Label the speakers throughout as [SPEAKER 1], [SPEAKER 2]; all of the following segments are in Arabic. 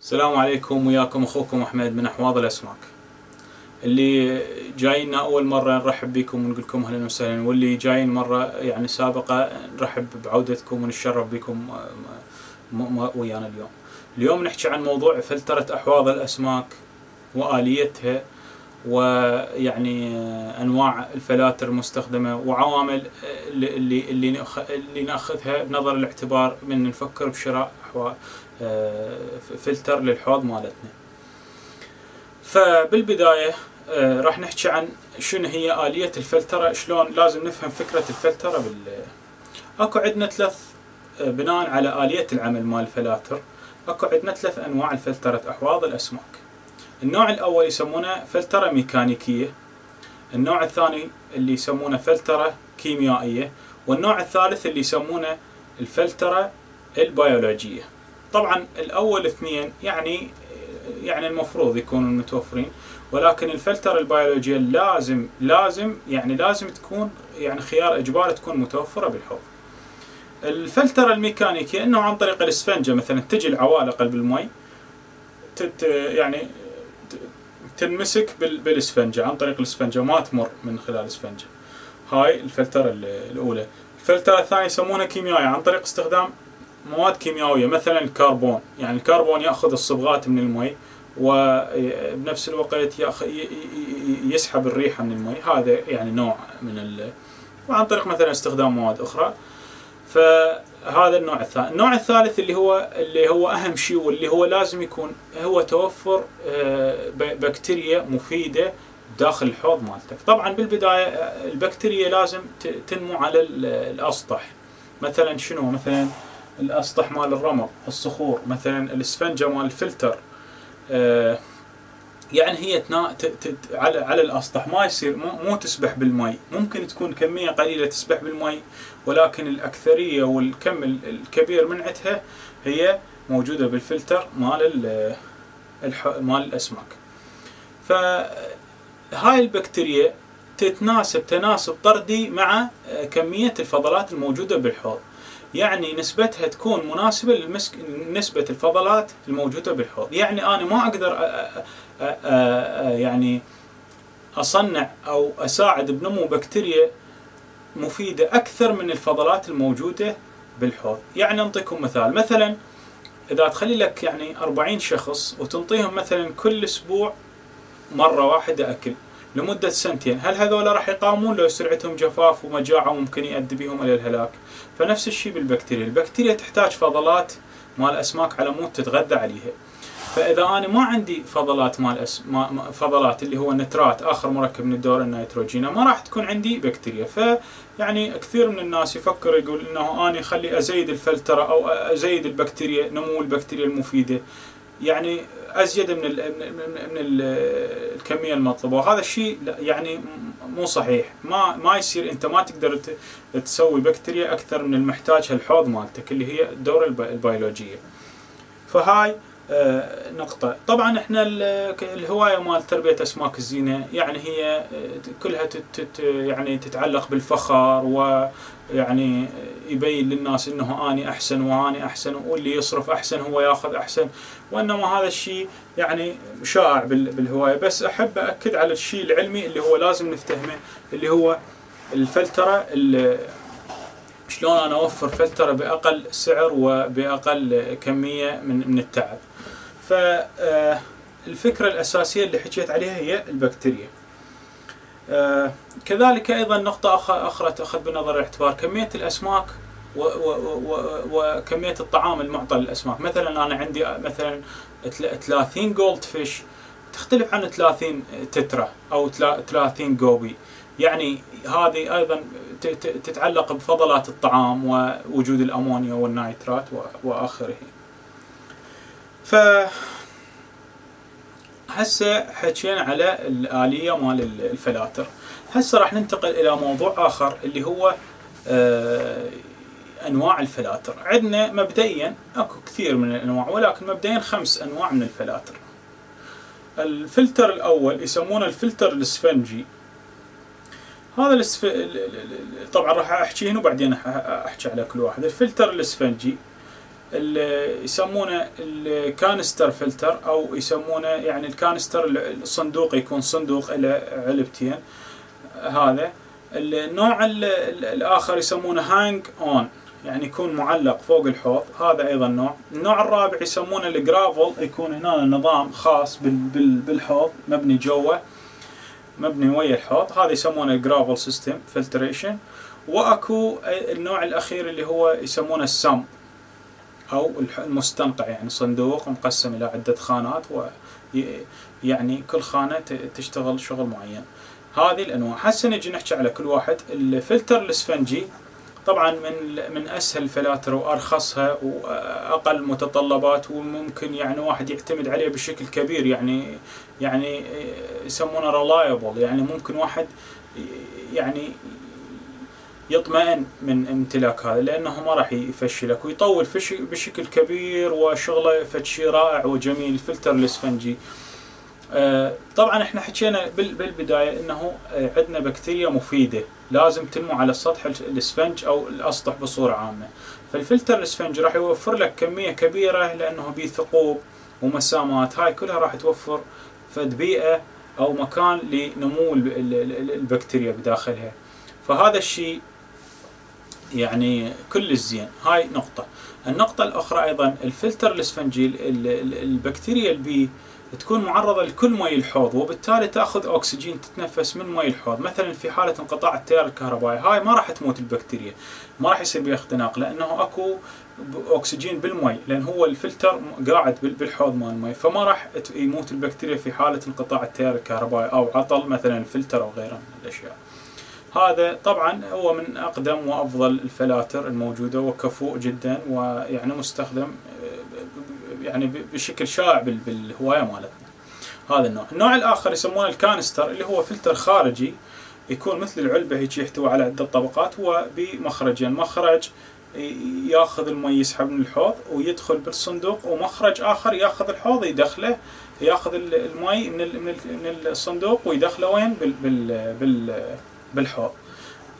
[SPEAKER 1] السلام عليكم، وياكم اخوكم احمد من احواض الاسماك. اللي جاينا اول مره نرحب بكم ونقول لكم اهلا وسهلا، واللي جايين مره سابقه نرحب بعودتكم ونتشرف بكم ويانا اليوم نحكي عن موضوع فلترة احواض الاسماك واليتها، انواع الفلاتر المستخدمه وعوامل اللي ناخذها بنظر الاعتبار من نفكر بشراء فلتر للحوض مالتنا. فبالبداية راح نحكي عن شنو هي آلية الفلترة، شلون لازم نفهم فكرة الفلترة. اكو عندنا بناء على آلية العمل مال الفلاتر اكو عندنا 3 انواع لفلترة احواض الاسماك. النوع الاول يسمونه فلترة ميكانيكية، النوع الثاني اللي يسمونه فلترة كيميائية، والنوع الثالث اللي يسمونه الفلترة البيولوجية. طبعا الاول اثنين يعني المفروض يكونوا متوفرين، ولكن الفلترة البيولوجية لازم تكون خيار اجباري تكون متوفرة بالحوض. الفلترة الميكانيكية انه عن طريق الاسفنجة، مثلا تجي العوالق قلب المي تنمسك بالاسفنجة، عن طريق الاسفنجة ما تمر من خلال الاسفنجة. هاي الفلترة الاولى. الفلترة الثانية يسمونها كيميائية، عن طريق استخدام مواد كيميائية، مثلا الكربون. الكربون يأخذ الصبغات من المي وبنفس الوقت يسحب الريحة من المي. هذا نوع من وعن طريق مثلا استخدام مواد أخرى. فهذا النوع الثاني. النوع الثالث اللي هو أهم شيء، واللي هو لازم يكون هو توفر بكتيريا مفيدة داخل الحوض مالتك. طبعا بالبداية البكتيريا لازم تنمو على الأسطح. مثلا شنو؟ مثلا الأسطح مال الرمل، الصخور، مثلا الاسفنجة مال الفلتر. هي على الأسطح، ما يصير مو تسبح بالمي. ممكن تكون كمية قليلة تسبح بالمي، ولكن الأكثرية والكم الكبير من عندها هي موجودة بالفلتر مال الأسماك. فهاي البكتيريا تتناسب تناسب طردي مع كمية الفضلات الموجودة بالحوض، نسبتها تكون مناسبة لنسبة الفضلات الموجودة بالحوض. أنا ما أقدر أصنع أو أساعد بنمو بكتيريا مفيدة أكثر من الفضلات الموجودة بالحوض. أنطيكم مثلا إذا تخلي لك 40 شخص وتنطيهم مثلا كل أسبوع مرة واحدة أكل لمدة 2 سنين، هل هذول راح يقاومون؟ لو سرعتهم جفاف ومجاعة وممكن يؤدي بهم إلى الهلاك. فنفس الشيء بالبكتيريا. البكتيريا تحتاج فضلات مال الأسماك على مود تتغذى عليها. فإذا أنا ما عندي فضلات فضلات اللي هو النترات، آخر مركب من الدورة النيتروجينية، ما راح تكون عندي بكتيريا. كثير من الناس يفكر يقول إنه أنا خلي أزيد الفلترة أو أزيد البكتيريا، نمو البكتيريا المفيدة، أزيد من الكمية المطلوبة. وهذا الشيء مو صحيح. ما يصير. أنت ما تقدر تسوي بكتيريا أكثر من المحتاجها الحوض مالتك اللي هي الدورة البيولوجية. فهاي نقطة. طبعا احنا الهواية مال تربية أسماك الزينة هي كلها تتعلق بالفخر، يبين للناس انه اني احسن واني احسن، واللي يصرف احسن هو ياخذ احسن. وانما هذا الشيء شائع بالهواية. بس احب اكد على الشيء العلمي اللي هو لازم نفتهمه، اللي هو الفلترة. شلون انا اوفر فلترة باقل سعر وباقل كمية من التعب. فالفكرة الاساسية اللي حكيت عليها هي البكتيريا. كذلك ايضا نقطة اخرى تأخذ بنظر الاعتبار كمية الاسماك وكمية الطعام المعطى للاسماك. مثلا انا عندي مثلا 30 جولد فيش تختلف عن 30 تترا او 30 جوبي. هذه ايضا تتعلق بفضلات الطعام ووجود الامونيا والنيترات واخره. هسه حكينا على الآلية مال الفلاتر. هسه راح ننتقل إلى موضوع آخر اللي هو أنواع الفلاتر. عندنا مبدئيا أكو كثير من الأنواع، ولكن مبدئيا 5 أنواع من الفلاتر. الفلتر الأول يسمونه الفلتر الاسفنجي. هذا طبعا راح أحكي هنا وبعدين أحكي على كل واحد. الفلتر الاسفنجي يسمونه الكانستر فلتر، او يسمونه يعني الكانستر الصندوق يكون صندوق له علبتين. هذا النوع الاخر يسمونه هانج اون، يعني يكون معلق فوق الحوض، هذا ايضا نوع. النوع الرابع يسمونه الجرافل، يكون هنا نظام خاص بالحوض مبني جوه، مبني ويا الحوض، هذا يسمونه الجرافل سيستم فلتريشن. واكو النوع الاخير اللي هو يسمونه السم او المستنقع، يعني صندوق مقسم الى عدة خانات، يعني كل خانة تشتغل شغل معين. هذه الانواع. هسه نجي نحكي على كل واحد. الفلتر الاسفنجي طبعا من اسهل الفلاتر وارخصها واقل متطلبات، وممكن يعني واحد يعتمد عليه بشكل كبير، يعني يسمونه ريلايبل، يعني ممكن واحد يعني يطمئن من امتلاك هذا، لانه ما راح يفشلك ويطول بشكل كبير، وشغله فشي رائع وجميل الفلتر الاسفنجي. طبعا احنا حكينا بالبدايه انه عندنا بكتيريا مفيده لازم تنمو على سطح الاسفنج او الاسطح بصوره عامه، فالفلتر الاسفنجي راح يوفر لك كميه كبيره، لانه بيه ثقوب ومسامات، هاي كلها راح توفر فد بيئه او مكان لنمو البكتيريا بداخلها. فهذا الشيء يعني كل الزين. هاي نقطه. النقطه الاخرى ايضا الفلتر الاسفنجي البكتيريا البي تكون معرضة لكل مي الحوض، وبالتالي تأخذ أكسجين تتنفس من مي الحوض. مثلا في حالة انقطاع التيار الكهربائي، هاي ما راح تموت البكتيريا، ما راح يصير بها اختناق، لأنه أكو أكسجين بالمي، لأن هو الفلتر قاعد بالحوض مال المي، فما راح يموت البكتيريا في حالة انقطاع التيار الكهربائي أو عطل مثلا الفلتر أو غيره من الأشياء. هذا طبعا هو من أقدم وأفضل الفلاتر الموجودة، وكفؤ جدا، ويعني مستخدم يعني بشكل شائع بالهواية مالتنا. هذا النوع الآخر يسمونه الكانستر، اللي هو فلتر خارجي، يكون مثل العلبة هيك، يحتوي على عدة طبقات، وبمخرجين، مخرج ياخذ المي يسحب من الحوض ويدخل بالصندوق، ومخرج آخر ياخذ الحوض يدخله، ياخذ المي من الصندوق ويدخله وين بالحوض.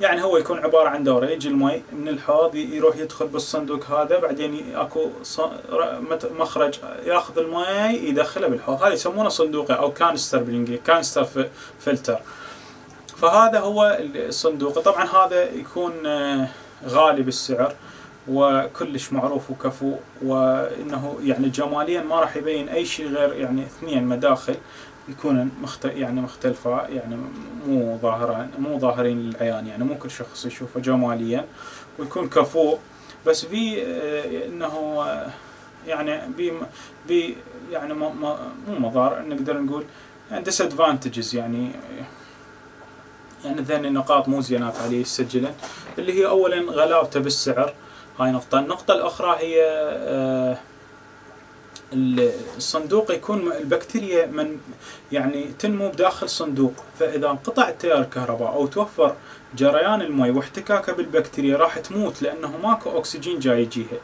[SPEAKER 1] يعني هو يكون عبارة عن دورة، يجي المي من الحوض يروح يدخل بالصندوق هذا، بعدين اكو مخرج ياخذ المي يدخله بالحوض، هذا يسمونه صندوقي او كانستر بالانجليزي، كانستر فلتر. فهذا هو الصندوق. طبعا هذا يكون غالي بالسعر وكلش معروف وكفو، وانه يعني جماليا ما راح يبين اي شيء غير يعني اثنين مداخل يكون يعني مختلفة، يعني مو ظاهرين للعيان، يعني مو كل شخص يشوفه جماليا، ويكون كفؤ. بس في انه يعني بي يعني مو مضار، نقدر نقول يعني disadvantages، يعني ذني نقاط مو زينات عليه يسجلا، اللي هي اولا غلاوته بالسعر، هاي نقطة. النقطة الاخرى هي الصندوق يكون البكتيريا من يعني تنمو بداخل صندوق، فإذا انقطع التيار الكهرباء أو توفر جريان المي واحتكاكه بالبكتيريا راح تموت، لأنه ماكو أكسجين جاي يجيها.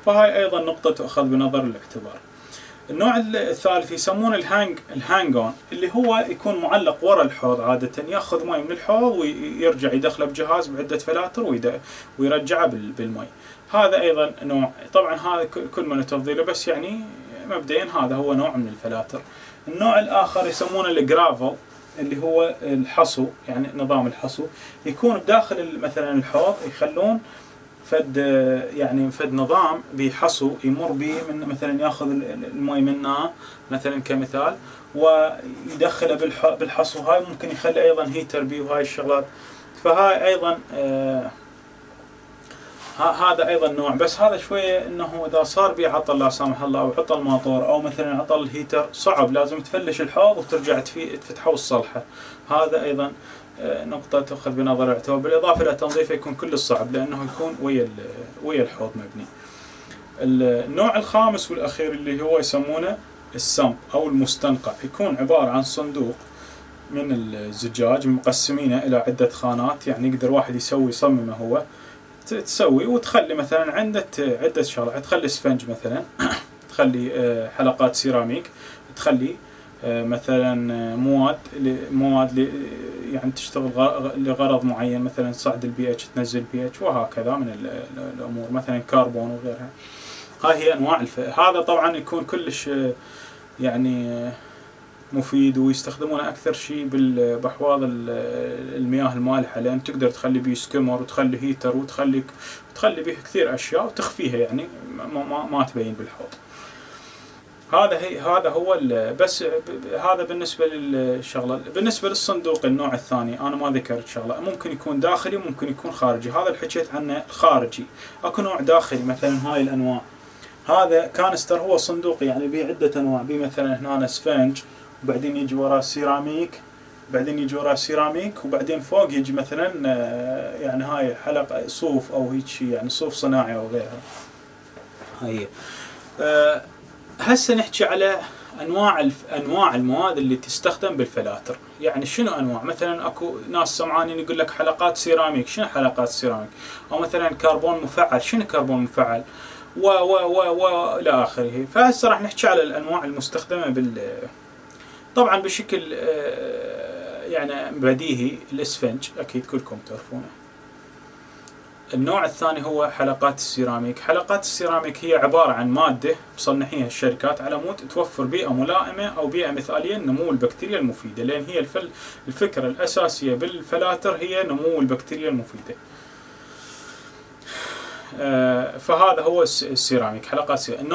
[SPEAKER 1] فهاي أيضا نقطة تؤخذ بنظر الاعتبار. النوع الثالث يسمونه الهانج اون، اللي هو يكون معلق وراء الحوض، عادة ياخذ مي من الحوض ويرجع يدخله بجهاز بعدة فلاتر ويرجعه بالمي. هذا أيضا نوع. طبعا هذا كل من تفضيله، بس يعني مبدئيا هذا هو نوع من الفلاتر. النوع الآخر يسمونه الجرافل، اللي هو الحصو، يعني نظام الحصو، يكون بداخل مثلا الحوض، يخلون فد نظام بحصو يمر به، من مثلا ياخذ المي منها مثلا كمثال، ويدخله بالحصو. هاي ممكن يخلي ايضا هيتر بيه وهاي الشغلات. فهاي ايضا هذا ايضا نوع، بس هذا شويه انه اذا صار بيه عطل لا سامح الله، او عطل ماطور، او مثلا عطل الهيتر، صعب، لازم تفلش الحوض وترجع تفتحه وتصلحه. هذا ايضا نقطة تأخذ بنظر الاعتبار، بالإضافة إلى تنظيفه يكون كل صعب، لأنه يكون ويا الحوض مبني. النوع الخامس والأخير اللي هو يسمونه السم أو المستنقع، يكون عبارة عن صندوق من الزجاج مقسمينه إلى عدة خانات، يعني يقدر واحد يصممه هو، تسوي وتخلي مثلا عدة شغلات، تخلي اسفنج مثلا، تخلي حلقات سيراميك، تخلي مثلا مواد يعني تشتغل لغرض معين، مثلا تصعد البي اتش، تنزل البي اتش، وهكذا من الامور، مثلا كربون وغيرها. هاي هي انواع هذا طبعا يكون كلش يعني مفيد، ويستخدمونه اكثر شيء بحواض المياه المالحه، لان تقدر تخلي بيه سكمر وتخلي هيتر وتخلي بيه كثير اشياء وتخفيها، يعني ما تبين بالحوض. هذا هو بس هذا بالنسبه للشغله. بالنسبه للصندوق النوع الثاني انا ما ذكرت شغله، ممكن يكون داخلي وممكن يكون خارجي. هذا اللي حكيت عنه الخارجي. اكو نوع داخلي مثلا هاي الانواع، هذا كانستر هو صندوق يعني به عده انواع، به مثلا هنا اسفنج، وبعدين يجي وراه سيراميك، بعدين يجي وراه سيراميك، وبعدين فوق يجي مثلا يعني هاي حلقه صوف او هيك شيء، يعني صوف صناعي او غيرها. هاي هسه نحكي على انواع المواد اللي تستخدم بالفلاتر. يعني شنو انواع؟ مثلا اكو ناس سمعانين يقول لك حلقات سيراميك. شنو حلقات سيراميك؟ او مثلا كربون مفعل. شنو كربون مفعل؟ و الى اخره. فهسه راح نحكي على الانواع المستخدمه طبعا بشكل يعني بديهي الاسفنج اكيد كلكم تعرفونه. النوع الثاني هو حلقات السيراميك. حلقات السيراميك هي عبارة عن مادة مصنحيها الشركات على مود توفر بيئة ملائمة أو بيئة مثالية لنمو البكتيريا المفيدة، لأن هي الفكرة الأساسية بالفلاتر هي نمو البكتيريا المفيدة. فهذا هو السيراميك، حلقات السيراميك.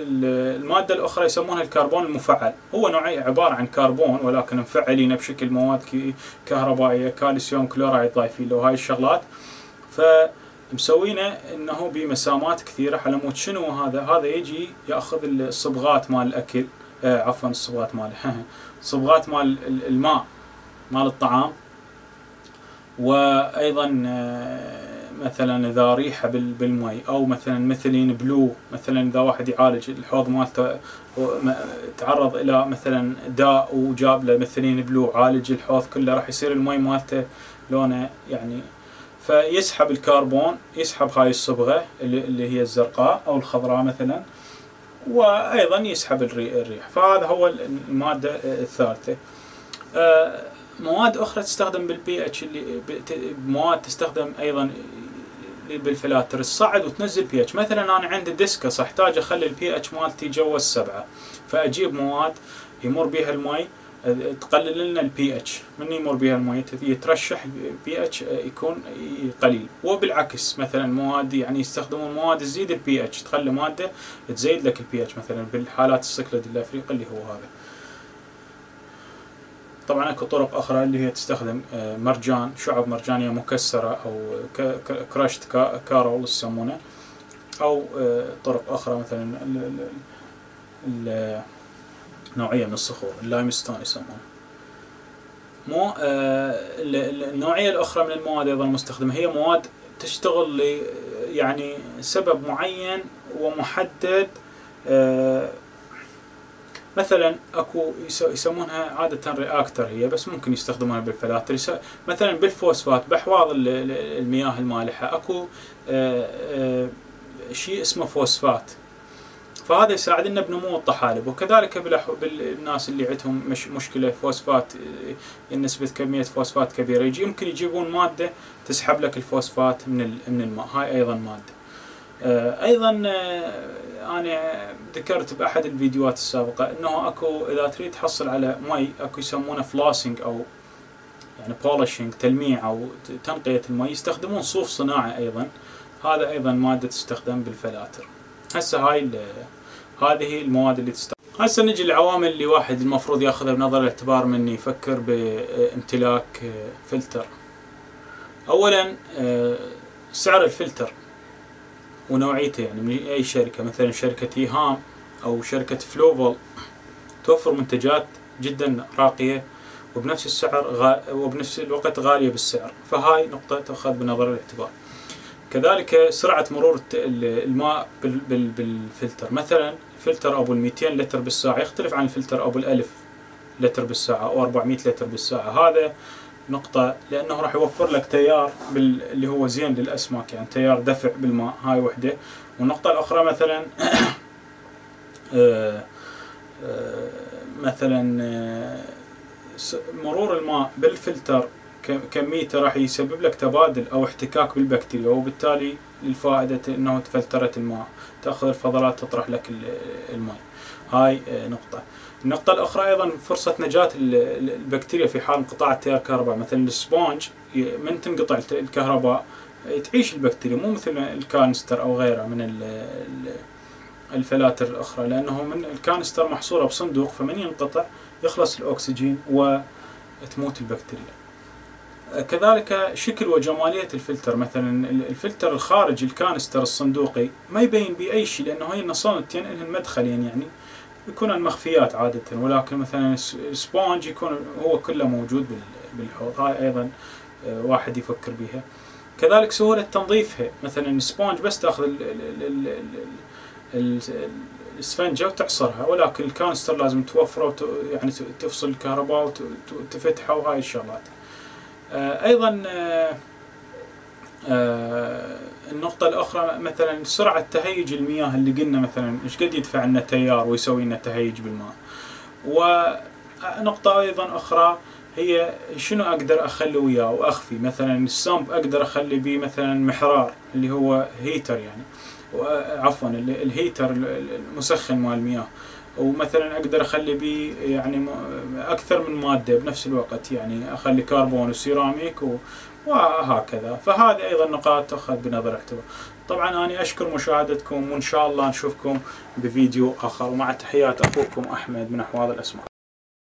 [SPEAKER 1] المادة الأخرى يسمونها الكربون المفعل. هو نوعية عبارة عن كربون ولكن مفعلين بشكل مواد كهربائية، كالسيوم كلورايد ضايفين له هاي الشغلات، فمسوينه انه بمسامات كثيرة على مود شنو هذا يجي ياخذ الصبغات مال الاكل، عفوا الصبغات مال صبغات مال الماء مال الطعام، وايضا مثلا اذا ريحه بالمي، او مثلا مثلين بلو، مثلا اذا واحد يعالج الحوض مالته تعرض الى مثلا داء وجاب له مثلين بلو، عالج الحوض كله، راح يصير المي مالته لونه يعني، فيسحب الكربون، يسحب هاي الصبغه اللي هي الزرقاء او الخضراء مثلا، وايضا يسحب الريح. فهذا هو الماده الثالثه. مواد اخرى تستخدم بالبي اتش، اللي مواد تستخدم ايضا بالفلاتر، تصعد وتنزل بي اتش. مثلا انا عندي ديسكس احتاج اخلي البي اتش مالتي جوا 7، فاجيب مواد يمر بها المي تقلل لنا البي اتش. من يمر بها المي يترشح البي اتش يكون قليل. وبالعكس مثلا مواد يعني يستخدمون مواد تزيد البي اتش، تخلي ماده تزيد لك البي اتش، مثلا بالحالات السكلد الافريقي اللي هو هذا. طبعا اكو طرق اخرى اللي هي تستخدم مرجان، شعب مرجانيه مكسره او كراشت كارول يسمونه، او طرق اخرى مثلا نوعيه من الصخور اللايمستون يسمونه. النوعيه الاخرى من المواد ايضا المستخدمه هي مواد تشتغل يعني سبب معين ومحدد. مثلا اكو يسمونها عاده رياكتر هي، بس ممكن يستخدمونها بالفلاتر. مثلا بالفوسفات باحواض المياه المالحه اكو شيء اسمه فوسفات، فهذا يساعدنا بنمو الطحالب. وكذلك بالناس اللي عندهم مشكله فوسفات، نسبه كميه فوسفات كبيره، يمكن يجيبون ماده تسحب لك الفوسفات من الماء. هاي ايضا ماده. ايضا انا ذكرت باحد الفيديوهات السابقه انه اكو اذا تريد تحصل على مي اكو يسمونه فلاسنج او يعني بولشنج، تلميع او تنقيه المي، يستخدمون صوف صناعي ايضا. هذا ايضا ماده تستخدم بالفلاتر. هسه هذه المواد اللي تستخدم. هسه نجي للعوامل اللي واحد المفروض ياخذها بنظر الاعتبار من يفكر بامتلاك فلتر. اولا سعر الفلتر ونوعيته، يعني من اي شركه، مثلا شركه ايهام او شركه فلوفل توفر منتجات جدا راقيه وبنفس السعر وبنفس الوقت غاليه بالسعر، فهاي نقطه تاخذ بنظر الاعتبار. كذلك سرعه مرور الماء بالفلتر. مثلا فلتر ابو 200 لتر بالساعه يختلف عن الفلتر ابو 1000 لتر بالساعه او 400 لتر بالساعه. هذا نقطة، لأنه راح يوفر لك تيار اللي هو زين للأسماك، يعني تيار دفع بالماء. هاي وحدة. والنقطة الأخرى مثلا مثلا مرور الماء بالفلتر كميته راح يسبب لك تبادل أو احتكاك بالبكتيريا، وبالتالي للفائدة انه تفلترت الماء، تاخذ الفضلات تطرح لك الماء. هاي نقطة. النقطة الأخرى أيضا فرصة نجاة البكتيريا في حال انقطاع التيار الكهرباء. مثلا السبونج من تنقطع الكهرباء تعيش البكتيريا، مو مثل الكانستر أو غيره من الفلاتر الأخرى، لأنه من الكانستر محصورة بصندوق، فمن ينقطع يخلص الأكسجين وتموت البكتيريا. كذلك شكل وجمالية الفلتر. مثلا الفلتر الخارج الكانستر الصندوقي ما يبين بيه أي شيء، لأنه هي النصانتين إنهن مدخلين يعني يكون المخفيات عادة، ولكن مثلا السبونج يكون هو كله موجود بالحوض. هاي أيضا واحد يفكر بها. كذلك سهولة تنظيفها. مثلا السبونج بس تأخذ الاسفنجة وتعصرها، ولكن الكانستر لازم توفره يعني تفصل الكهرباء وتفتحه وهاي الشغلات. أيضا النقطة الأخرى مثلا سرعة تهيج المياه، اللي قلنا مثلا إيش قد يدفع لنا تيار ويسوي لنا تهيج بالماء. ونقطة أيضا أخرى هي شنو أقدر أخلي وياه وأخفي. مثلا السامب أقدر أخلي بيه مثلا محرار اللي هو هيتر يعني، عفوا الهيتر المسخن مال المياه، ومثلا أقدر أخلي بيه يعني أكثر من مادة بنفس الوقت، يعني أخلي كربون وسيراميك وهكذا. فهذه أيضا نقاط تأخذ بنظر الاعتبار. طبعا أنا أشكر مشاهدتكم، وإن شاء الله نشوفكم بفيديو آخر، ومع تحيات أخوكم أحمد من أحواض الأسماك.